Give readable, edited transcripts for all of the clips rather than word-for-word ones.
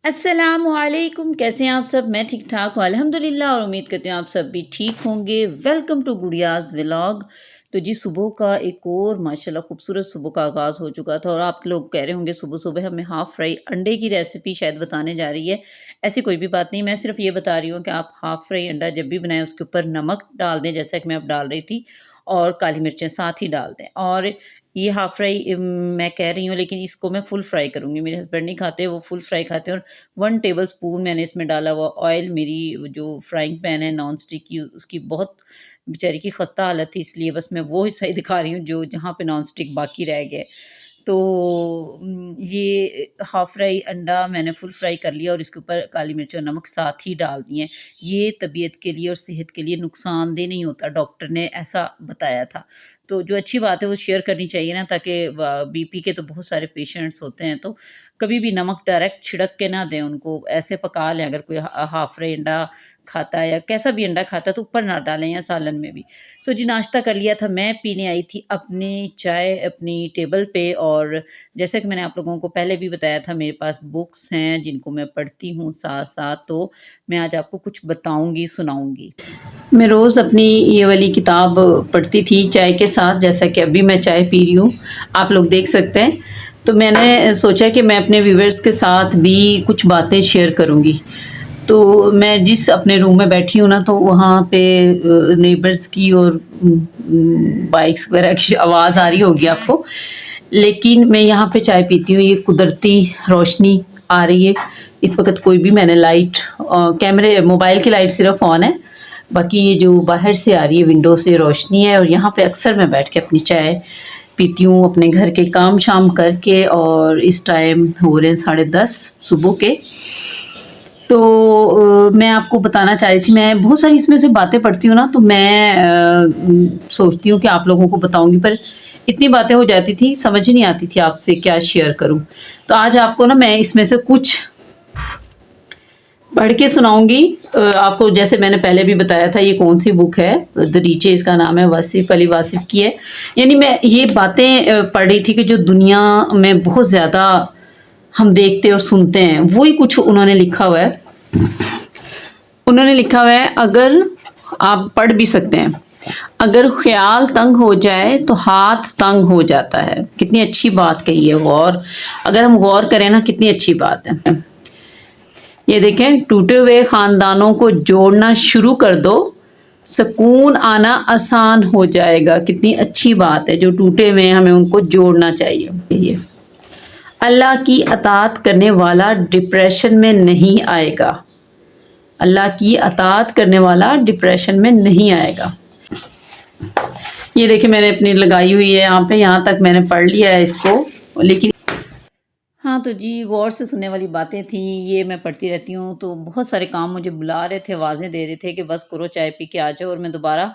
अस्सलामुअलैकुम, कैसे हैं आप सब? मैं ठीक-ठाक हूँ अल्हम्दुलिल्लाह और उम्मीद करती हूँ आप सब भी ठीक होंगे। Welcome to Gudiya's vlog. तो जी सुबह का एक और माशाल्लाह खूबसूरत सुबह का आगाज़ हो चुका था और आप लोग कह रहे होंगे सुबह-सुबह हमें हाफ़ फ्राई अंडे की रेसिपी शायद बताने जा रही है। ऐसी कोई भी बात नहीं, मैं सिर्फ़ ये बता रही हूँ कि आप हाफ़ फ्राई अंडा जब भी बनाएँ उसके ऊपर नमक डाल दें जैसा कि मैं अब डाल रही थी और काली मिर्चें साथ ही डाल दें। और ये हाफ़ फ्राई मैं कह रही हूँ लेकिन इसको मैं फुल फ्राई करूँगी। मेरे हस्बैंड नहीं खाते, वो फुल फ्राई खाते हैं और 1 टेबलस्पून मैंने इसमें डाला हुआ ऑयल। मेरी जो फ्राइंग पैन है नॉन स्टिक की उसकी बहुत बेचारी की ख़स्ता हालत थी, इसलिए बस मैं वो हिस्सा ही दिखा रही हूँ जो जहाँ पे नॉन स्टिक बाकी रह गया है। तो ये हाफ़ फ्राई अंडा मैंने फुल फ्राई कर लिया और इसके ऊपर काली मिर्च और नमक साथ ही डाल दिए हैं। ये तबीयत के लिए और सेहत के लिए नुकसानदेह नहीं होता, डॉक्टर ने ऐसा बताया था। तो जो अच्छी बात है वो शेयर करनी चाहिए ना, ताकि बीपी के तो बहुत सारे पेशेंट्स होते हैं, तो कभी भी नमक डायरेक्ट छिड़क के ना दें उनको, ऐसे पका लें। अगर कोई हाफ़ फ्राई अंडा खाता है या कैसा भी अंडा खाता है तो ऊपर ना डालें या सालन में भी। तो जी नाश्ता कर लिया था, मैं पीने आई थी अपनी चाय अपनी टेबल पे। और जैसा कि मैंने आप लोगों को पहले भी बताया था, मेरे पास बुक्स हैं जिनको मैं पढ़ती हूँ साथ-साथ, तो मैं आज आपको कुछ बताऊँगी, सुनाऊँगी। मैं रोज़ अपनी ये वाली किताब पढ़ती थी चाय के साथ, जैसा कि अभी मैं चाय पी रही हूँ, आप लोग देख सकते हैं। तो मैंने सोचा कि मैं अपने व्यूअर्स के साथ भी कुछ बातें शेयर करूँगी। तो मैं जिस अपने रूम में बैठी हूँ ना, तो वहाँ पे नेबर्स की और बाइक्स वगैरह की आवाज़ आ रही होगी आपको। लेकिन मैं यहाँ पे चाय पीती हूँ, ये कुदरती रोशनी आ रही है। इस वक़्त कोई भी मैंने लाइट कैमरे मोबाइल की लाइट सिर्फ़ ऑन है, बाकी ये जो बाहर से आ रही है विंडो से रोशनी है। और यहाँ पे अक्सर मैं बैठ के अपनी चाय पीती हूँ अपने घर के काम-शाम करके। और इस टाइम हो रहे हैं 10:30 सुबह के। तो मैं आपको बताना चाह रही थी, मैं बहुत सारी इसमें से बातें पढ़ती हूँ ना, तो मैं सोचती हूँ कि आप लोगों को बताऊँगी, पर इतनी बातें हो जाती थी, समझ ही नहीं आती थी आपसे क्या शेयर करूँ। तो आज आपको ना मैं इसमें से कुछ पढ़ के सुनाऊँगी। आपको जैसे मैंने पहले भी बताया था ये कौन-सी बुक है, दरीचे इसका नाम है, वासिफ़ अली वासिफ़ की है। यानी मैं ये बातें पढ़ रही थी कि जो दुनिया में बहुत ज़्यादा हम देखते और सुनते हैं, वो ही कुछ उन्होंने लिखा हुआ है। उन्होंने लिखा हुआ है, अगर आप पढ़ भी सकते हैं, अगर ख़्याल तंग हो जाए तो हाथ तंग हो जाता है। कितनी अच्छी बात कही है, गौर अगर हम गौर करें ना कितनी अच्छी बात है। ये देखें, टूटे हुए ख़ानदानों को जोड़ना शुरू कर दो, सुकून आना आसान हो जाएगा। कितनी अच्छी बात है, जो टूटे हुए हैं हमें उनको जोड़ना चाहिए। अल्लाह की अताअत करने वाला डिप्रेशन में नहीं आएगा। अल्लाह की अताअत करने वाला डिप्रेशन में नहीं आएगा। ये देखिए मैंने अपनी लगाई हुई है यहाँ पे, यहाँ तक मैंने पढ़ लिया है इसको। लेकिन हाँ, तो जी गौर से सुनने वाली बातें थी, ये मैं पढ़ती रहती हूँ। तो बहुत सारे काम मुझे बुला रहे थे, आवाज़ें दे रहे थे कि बस करो चाय पी के आ जाओ, और मैं दोबारा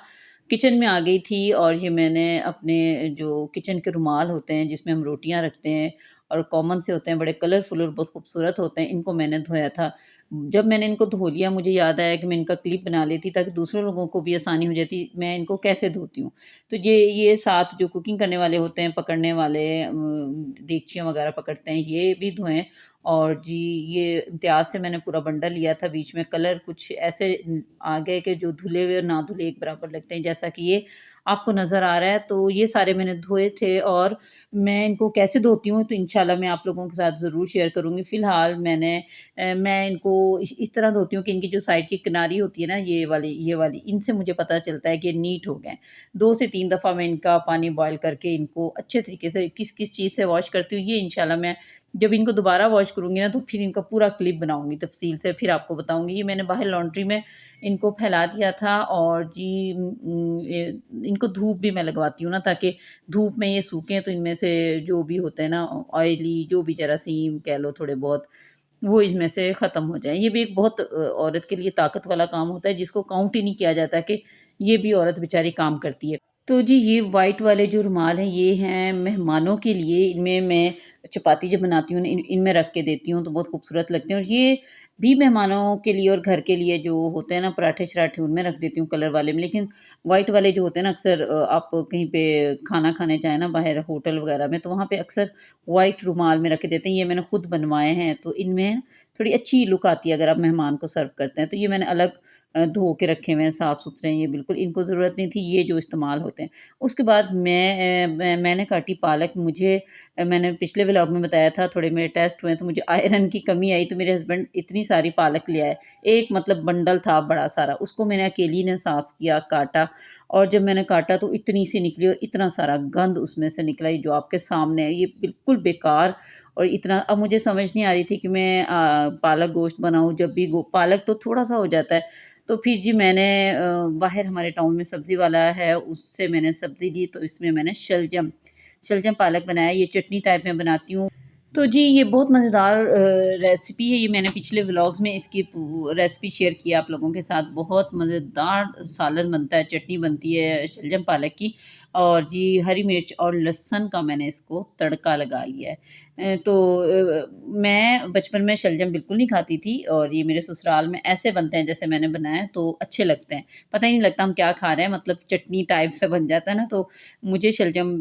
किचन में आ गई थी। और ये मैंने अपने जो किचन के रुमाल होते हैं जिसमें हम रोटियाँ रखते हैं और कॉमन से होते हैं, बड़े कलरफुल और बहुत खूबसूरत होते हैं, इनको मैंने धोया था। जब मैंने इनको धो लिया मुझे याद आया कि मैं इनका क्लिप बना लेती ताकि दूसरे लोगों को भी आसानी हो जाती, मैं इनको कैसे धोती हूँ। तो ये साथ जो कुकिंग करने वाले होते हैं, पकड़ने वाले देगचियाँ वगैरह पकड़ते हैं, ये भी धोएँ। और जी ये इम्तियाज़ से मैंने पूरा बंडल लिया था, बीच में कलर कुछ ऐसे आ गए कि जो धुले हुए और ना धुले एक बराबर लगते हैं, जैसा कि ये आपको नज़र आ रहा है। तो ये सारे मैंने धोए थे और मैं इनको कैसे धोती हूँ तो इंशाल्लाह मैं आप लोगों के साथ ज़रूर शेयर करूँगी। फ़िलहाल मैं इनको इस तरह धोती हूँ कि इनकी जो साइड की किनारी होती है ना, ये वाली, इनसे मुझे पता चलता है कि नीट हो गए हैं। 2 से 3 दफ़ा मैं इनका पानी बॉयल करके इनको अच्छे तरीके से किस-किस चीज़ से वॉश करती हूँ, ये इंशाल्लाह मैं जब इनको दोबारा वॉश करूँगी ना, तो फिर इनका पूरा क्लिप बनाऊँगी तफ़सील से, फिर आपको बताऊँगी। ये मैंने बाहर लॉन्ड्री में इनको फैला दिया था। और जी इनको धूप भी मैं लगवाती हूँ ना, ताकि धूप में ये सूखें तो इनमें से जो भी होते हैं ना ऑयली, जो भी जरासीम कह लो थोड़े बहुत, वो इसमें से ख़त्म हो जाएँ। ये भी एक बहुत औरत के लिए ताकत वाला काम होता है, जिसको काउंट ही नहीं किया जाता कि ये भी औरत बेचारी काम करती है। तो जी ये वाइट वाले जो रुमाल हैं ये हैं मेहमानों के लिए, इनमें मैं चपाती जब बनाती हूँ ना इनमें रख के देती हूँ तो बहुत खूबसूरत लगते हैं। और ये भी मेहमानों के लिए और घर के लिए जो होते हैं ना पराठे-शराठे, उनमें रख देती हूँ कलर वाले में। लेकिन वाइट वाले जो होते हैं ना, अक्सर आप कहीं पे खाना खाने जाएँ ना बाहर होटल वगैरह में, तो वहाँ पे अक्सर वाइट रुमाल में रख के देते हैं। ये मैंने खुद बनवाए हैं, तो इनमें थोड़ी अच्छी लुक आती है अगर आप मेहमान को सर्व करते हैं। तो ये मैंने अलग धो के रखे हुए हैं, साफ़-सुथरे हैं ये बिल्कुल, इनको ज़रूरत नहीं थी, ये जो इस्तेमाल होते हैं। उसके बाद मैंने काटी पालक। मैंने पिछले व्लॉग में बताया था, थोड़े मेरे टेस्ट हुए तो मुझे आयरन की कमी आई, तो मेरे हस्बैंड इतनी सारी पालक ले आए। एक मतलब बंडल था बड़ा सारा, उसको मैंने अकेली ने साफ़ किया, काटा, और जब मैंने काटा तो इतनी सी निकली और इतना सारा गंद उसमें से निकला, ये जो आपके सामने है, ये बिल्कुल बेकार। और इतना अब मुझे समझ नहीं आ रही थी कि मैं पालक गोश्त बनाऊँ। जब भी गो पालक तो थोड़ा-सा हो जाता है, तो फिर जी मैंने बाहर हमारे टाउन में सब्ज़ी वाला है, उससे मैंने सब्ज़ी ली, तो इसमें मैंने शलजम शलजम पालक बनाया, ये चटनी टाइप में बनाती हूँ। तो जी ये बहुत मज़ेदार रेसिपी है, ये मैंने पिछले व्लॉग्स में इसकी रेसिपी शेयर की है आप लोगों के साथ। बहुत मज़ेदार सालन बनता है, चटनी बनती है शलजम पालक की। और जी हरी मिर्च और लहसुन का मैंने इसको तड़का लगा लिया है। तो मैं बचपन में शलजम बिल्कुल नहीं खाती थी, और ये मेरे ससुराल में ऐसे बनते हैं जैसे मैंने बनाया, तो अच्छे लगते हैं। पता ही नहीं लगता हम क्या खा रहे हैं, मतलब चटनी टाइप से बन जाता है ना। तो मुझे शलजम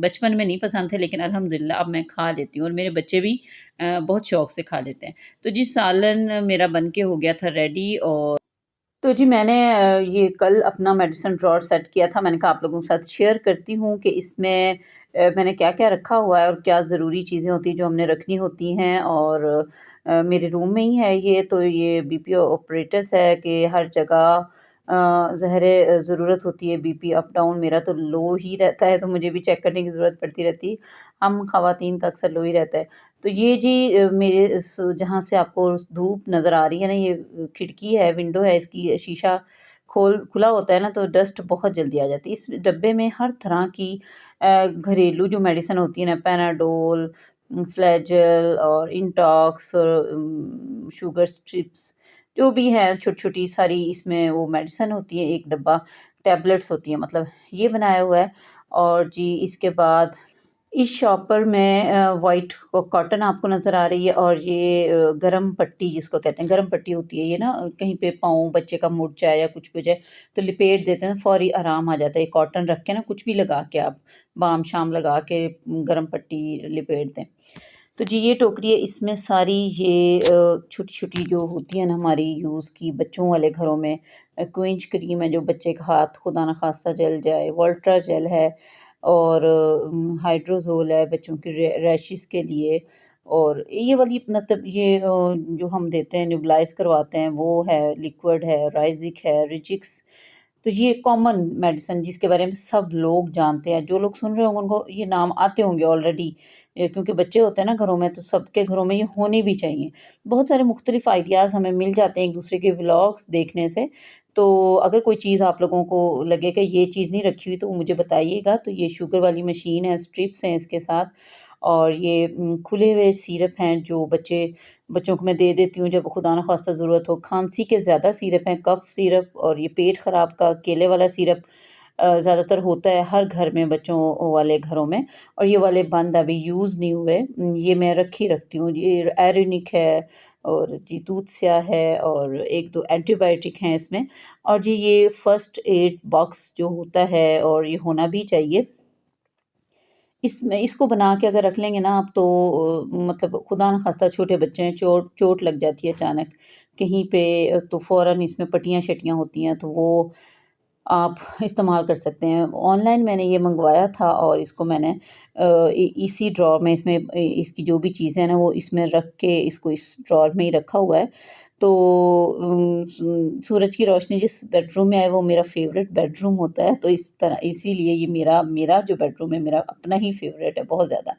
बचपन में नहीं पसंद थे, लेकिन अल्हम्दुलिल्लाह अब मैं खा लेती हूँ, और मेरे बच्चे भी बहुत शौक से खा लेते हैं। तो जी सालन मेरा बन के हो गया था रेडी। और तो जी मैंने ये कल अपना मेडिसिन ड्रॉवर सेट किया था। मैंने कहा आप लोगों के साथ शेयर करती हूँ कि इसमें मैंने क्या-क्या रखा हुआ है और क्या ज़रूरी चीज़ें होती हैं जो हमने रखनी होती हैं। और मेरे रूम में ही है ये, तो ये बीपी ऑपरेटस है कि हर जगह ज़रूरत होती है बीपी अप डाउन। मेरा तो लो ही रहता है, तो मुझे भी चेक करने की ज़रूरत पड़ती रहती है। हम ख़वातीन का अक्सर लो ही रहता है। तो ये जी मेरे इस जहाँ से आपको धूप नज़र आ रही है ना, ये खिड़की है, विंडो है, इसकी शीशा खुला होता है ना, तो डस्ट बहुत जल्दी आ जाती है। इस डब्बे में हर तरह की घरेलू जो मेडिसिन होती है ना, पैनाडोल, फ्लैजेल और इंटॉक्स और शुगर स्ट्रिप्स, जो भी है छोटी-छोटी सारी इसमें वो मेडिसिन होती है। एक डब्बा टैबलेट्स होती हैं, मतलब ये बनाया हुआ है। और जी इसके बाद इस शॉप पर मैं व्हाइट कॉटन आपको नज़र आ रही है, और ये गरम पट्टी जिसको कहते हैं, गरम पट्टी होती है ये ना, कहीं पे पाँव बच्चे का मुड़ जाए या कुछ भी हो जाए तो लिपेट देते हैं, फ़ौरी आराम आ जाता है। ये कॉटन रख के ना, कुछ भी लगा के आप बाम-शाम लगा के गरम पट्टी लिपेट दें। तो जी ये टोकरी है, इसमें सारी ये छोटी-छोटी जो होती है ना हमारी यूज़ की बच्चों वाले घरों में, क्विंच क्रीम है जो बच्चे का हाथ खुदा ना खास्ता जल जाए, वोल्ट्रा जेल है, और हाइड्रोज़ोल है बच्चों के रैशेज़ के लिए। और ये वाली मतलब ये जो हम देते हैं न्यूबलाइज़ करवाते हैं वो है, लिक्विड है, राइज़िक है, रिजिक्स। तो ये कॉमन मेडिसिन जिसके बारे में सब लोग जानते हैं, जो लोग सुन रहे होंगे उनको ये नाम आते होंगे ऑलरेडी। क्योंकि बच्चे होते हैं ना घरों में, तो सबके घरों में ये होने भी चाहिए। बहुत सारे मुख्तलिफ़ आइडियाज़ हमें मिल जाते हैं एक-दूसरे के व्लॉग्स देखने से। तो अगर कोई चीज़ आप लोगों को लगे कि ये चीज़ नहीं रखी हुई, तो मुझे बताइएगा। तो ये शुगर वाली मशीन है, स्ट्रिप्स हैं इसके साथ, और ये खुले हुए सिरप हैं जो बच्चों को मैं दे देती हूँ जब खुदा ना ख़ास्ता ज़रूरत हो। खाँसी के ज़्यादा सिरप हैं, कफ़ सिरप, और ये पेट ख़राब का केले वाला सिरप ज़्यादातर होता है हर घर में, बच्चों वाले घरों में। और ये वाले बंद अभी यूज़ नहीं हुए, ये मैं रखी रखती हूँ। ये एरोनिक है, और जी दूधस्या है, और 1-2 एंटीबायोटिक हैं इसमें। और जी ये फ़र्स्ट एड बॉक्स जो होता है, और ये होना भी चाहिए। इसमें इसको बना के अगर रख लेंगे ना आप, तो मतलब खुदा न ख़ास्ता छोटे बच्चे हैं, चोट चोट लग जाती है अचानक कहीं पे, तो फ़ौरन इसमें पट्टियाँ-शट्टियाँ होती हैं, तो वो आप इस्तेमाल कर सकते हैं। ऑनलाइन मैंने ये मँगवाया था, और इसको मैंने इसी ड्रॉअर में, इसमें इसकी जो भी चीज़ें हैं ना वो इसमें रख के, इसको इस ड्रॉअर में ही रखा हुआ है। तो सूरज की रोशनी जिस बेडरूम में आए वो मेरा फ़ेवरेट बेडरूम होता है, तो इस तरह इसीलिए ये मेरा मेरा जो बेडरूम है मेरा अपना ही फ़ेवरेट है बहुत ज़्यादा।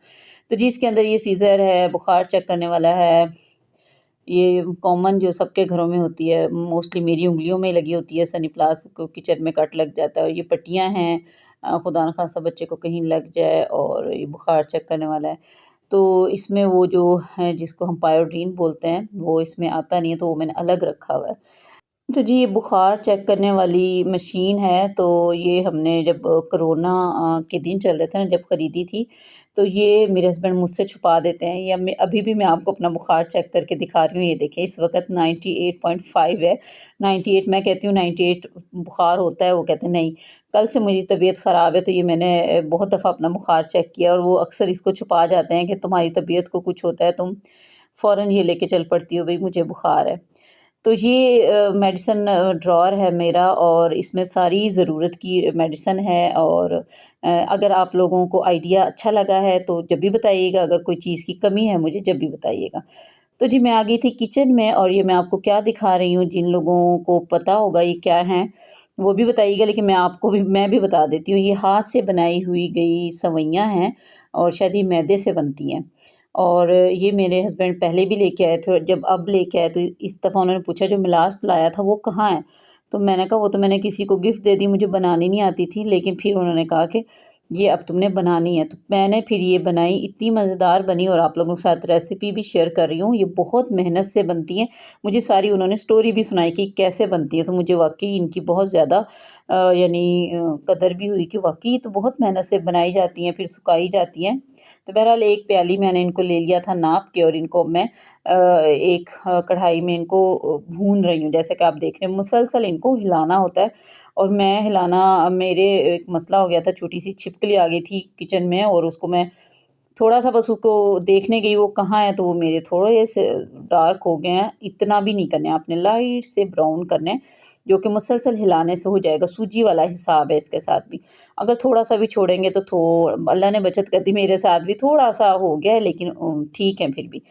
तो जी इसके अंदर ये सीज़र है, बुखार चेक करने वाला है, ये कॉमन जो सबके घरों में होती है, मोस्टली मेरी उँगलियों में लगी होती है, सनीप्लास को किचन में कट लग जाता है, और ये पट्टियाँ हैं खुदा न ख़ास्ता बच्चे को कहीं लग जाए, और ये बुखार चेक करने वाला है। तो इसमें वो जो है जिसको हम पायोडीन बोलते हैं, वो इसमें आता नहीं है, तो वो मैंने अलग रखा हुआ है। तो जी ये बुखार चेक करने वाली मशीन है, तो ये हमने जब कोरोना के दिन चल रहे थे ना, जब खरीदी थी, तो ये मेरे हस्बैंड मुझसे छुपा देते हैं, या मैं अभी भी मैं आपको अपना बुखार चेक करके दिखा रही हूँ, ये देखें इस वक़्त 98.5 है। 98 मैं कहती हूँ 98 बुखार होता है, वो कहते हैं नहीं। कल से मेरी तबीयत ख़राब है, तो ये मैंने बहुत दफ़ा अपना बुखार चेक किया, और वो अक्सर इसको छुपा जाते हैं कि तुम्हारी तबीयत को कुछ होता है, तुम फ़ौरन ये लेके चल पड़ती हूँ, भई मुझे बुखार है। तो ये मेडिसिन ड्रॉअर है मेरा और इसमें सारी ज़रूरत की मेडिसिन है और अगर आप लोगों को आइडिया अच्छा लगा है तो जब भी बताइएगा, अगर कोई चीज़ की कमी है मुझे जब भी बताइएगा। तो जी मैं आ गई थी किचन में और ये मैं आपको क्या दिखा रही हूँ, जिन लोगों को पता होगा ये क्या है, वो भी बताइएगा, लेकिन मैं भी बता देती हूँ। ये हाथ से बनाई हुई गई सेवइयाँ हैं और शायद ये मैदे से बनती हैं। और ये मेरे हस्बैंड पहले भी लेके आए थे और जब अब लेके आए तो इस दफ़ा उन्होंने पूछा जो मैं लास्ट लाया था वो कहाँ है? तो मैंने कहा वो तो मैंने किसी को गिफ्ट दे दी, मुझे बनानी नहीं आती थी, लेकिन फिर उन्होंने कहा कि ये अब तुमने बनानी है। तो मैंने फिर ये बनाई, इतनी मज़ेदार बनी और आप लोगों के साथ रेसिपी भी शेयर कर रही हूँ। ये बहुत मेहनत से बनती हैं। मुझे सारी उन्होंने स्टोरी भी सुनाई कि कैसे बनती है, तो मुझे वाक़ई इनकी बहुत ज़्यादा कदर भी हुई कि वाक़ई ये तो बहुत मेहनत से बनाई जाती हैं, फिर सुखाई जाती हैं। तो बहरहाल एक प्याली मैंने इनको ले लिया था नाप के और इनको अब मैं एक कढ़ाई में इनको भून रही हूँ। जैसे कि आप देख रहे हैं मुसलसल इनको हिलाना होता है और मैं हिलाना मेरे एक मसला हो गया था, छोटी-सी छिपकली आ गई थी किचन में और उसको मैं थोड़ा-सा बस उसको देखने गई वो कहाँ है, तो वो मेरे थोड़े से डार्क हो गए हैं, इतना भी नहीं करने आपने, लाइट से ब्राउन करने हैं, जो कि मुसलसल हिलाने से हो जाएगा, सूजी वाला हिसाब है इसके साथ भी। अगर थोड़ा-सा भी छोड़ेंगे तो अल्लाह ने बचत कर दी, मेरे साथ भी थोड़ा-सा हो गया है लेकिन ठीक है फिर भी।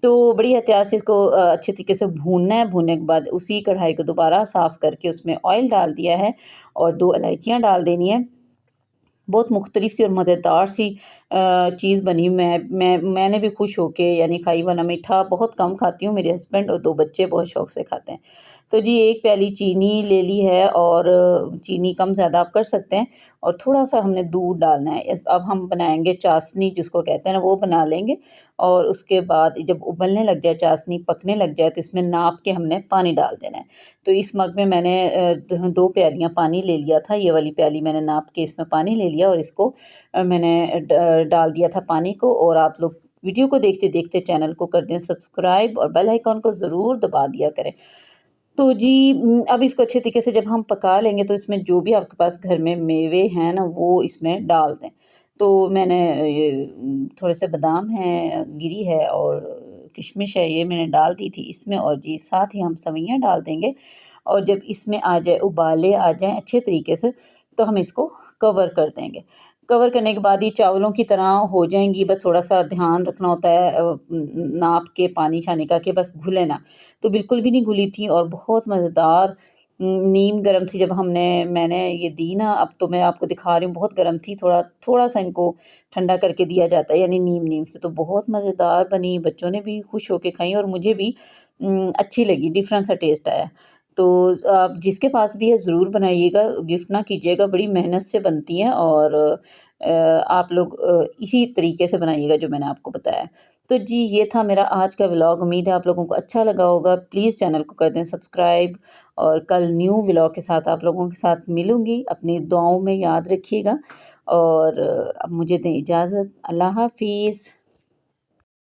तो बड़ी एहतियात से इसको अच्छे तरीके से भूनना है, भूनने के बाद उसी कढ़ाई को दोबारा साफ़ करके उसमें ऑयल डाल दिया है और 2 इलायचियाँ डाल देनी है। बहुत मुख्तलिफ सी और मज़ेदार सी चीज़ बनी। मैंने भी खुश होके यानी खाई, वरना मीठा बहुत कम खाती हूँ, मेरे हस्बैंड और 2 बच्चे बहुत शौक से खाते हैं। तो जी 1 प्याली चीनी ले ली है और चीनी कम ज़्यादा आप कर सकते हैं और थोड़ा-सा हमने दूध डालना है। अब हम बनाएँगे चाशनी जिसको कहते हैं ना, वो बना लेंगे और उसके बाद जब उबलने लग जाए, चाशनी पकने लग जाए, तो इसमें नाप के हमने पानी डाल देना है। तो इस मग में मैंने 2 प्यालियाँ पानी ले लिया था, ये वाली प्याली मैंने नाप के इसमें पानी ले लिया और इसको मैंने डाल दिया था पानी को। और आप लोग वीडियो को देखते-देखते चैनल को कर दें सब्सक्राइब और बेल आइकन को ज़रूर दबा दिया करें। तो जी अब इसको अच्छे तरीके से जब हम पका लेंगे तो इसमें जो भी आपके पास घर में मेवे हैं ना वो इसमें डाल दें। तो मैंने ये थोड़े से बादाम हैं, गिरी है और किशमिश है, ये मैंने डाल दी थी इसमें और जी साथ ही हम सेवइयाँ डाल देंगे और जब इसमें आ जाए उबाले आ जाएँ अच्छे तरीके से तो हम इसको कवर कर देंगे। कवर करने के बाद ये चावलों की तरह हो जाएँगी, बस थोड़ा-सा ध्यान रखना होता है नाप के पानी-शानी का कि बस घुले ना। तो बिल्कुल भी नहीं घुली थी और बहुत मज़ेदार नीम गरम थी जब मैंने ये दी ना, अब तो मैं आपको दिखा रही हूँ बहुत गरम थी, थोड़ा-सा इनको ठंडा करके दिया जाता है यानी नीम नीम से, तो बहुत मज़ेदार बनी, बच्चों ने भी खुश होके खाई और मुझे भी अच्छी लगी, डिफरेंट सा टेस्ट आया। तो आप जिसके पास भी है ज़रूर बनाइएगा, गिफ्ट ना कीजिएगा, बड़ी मेहनत से बनती हैं और आप लोग इसी तरीके से बनाइएगा जो मैंने आपको बताया। तो जी ये था मेरा आज का व्लॉग, उम्मीद है आप लोगों को अच्छा लगा होगा। प्लीज़ चैनल को कर दें सब्सक्राइब और कल न्यू व्लॉग के साथ आप लोगों के साथ मिलूँगी। अपनी दुआओं में याद रखिएगा और अब मुझे दें इजाज़त। अल्लाह हाफ़िज़।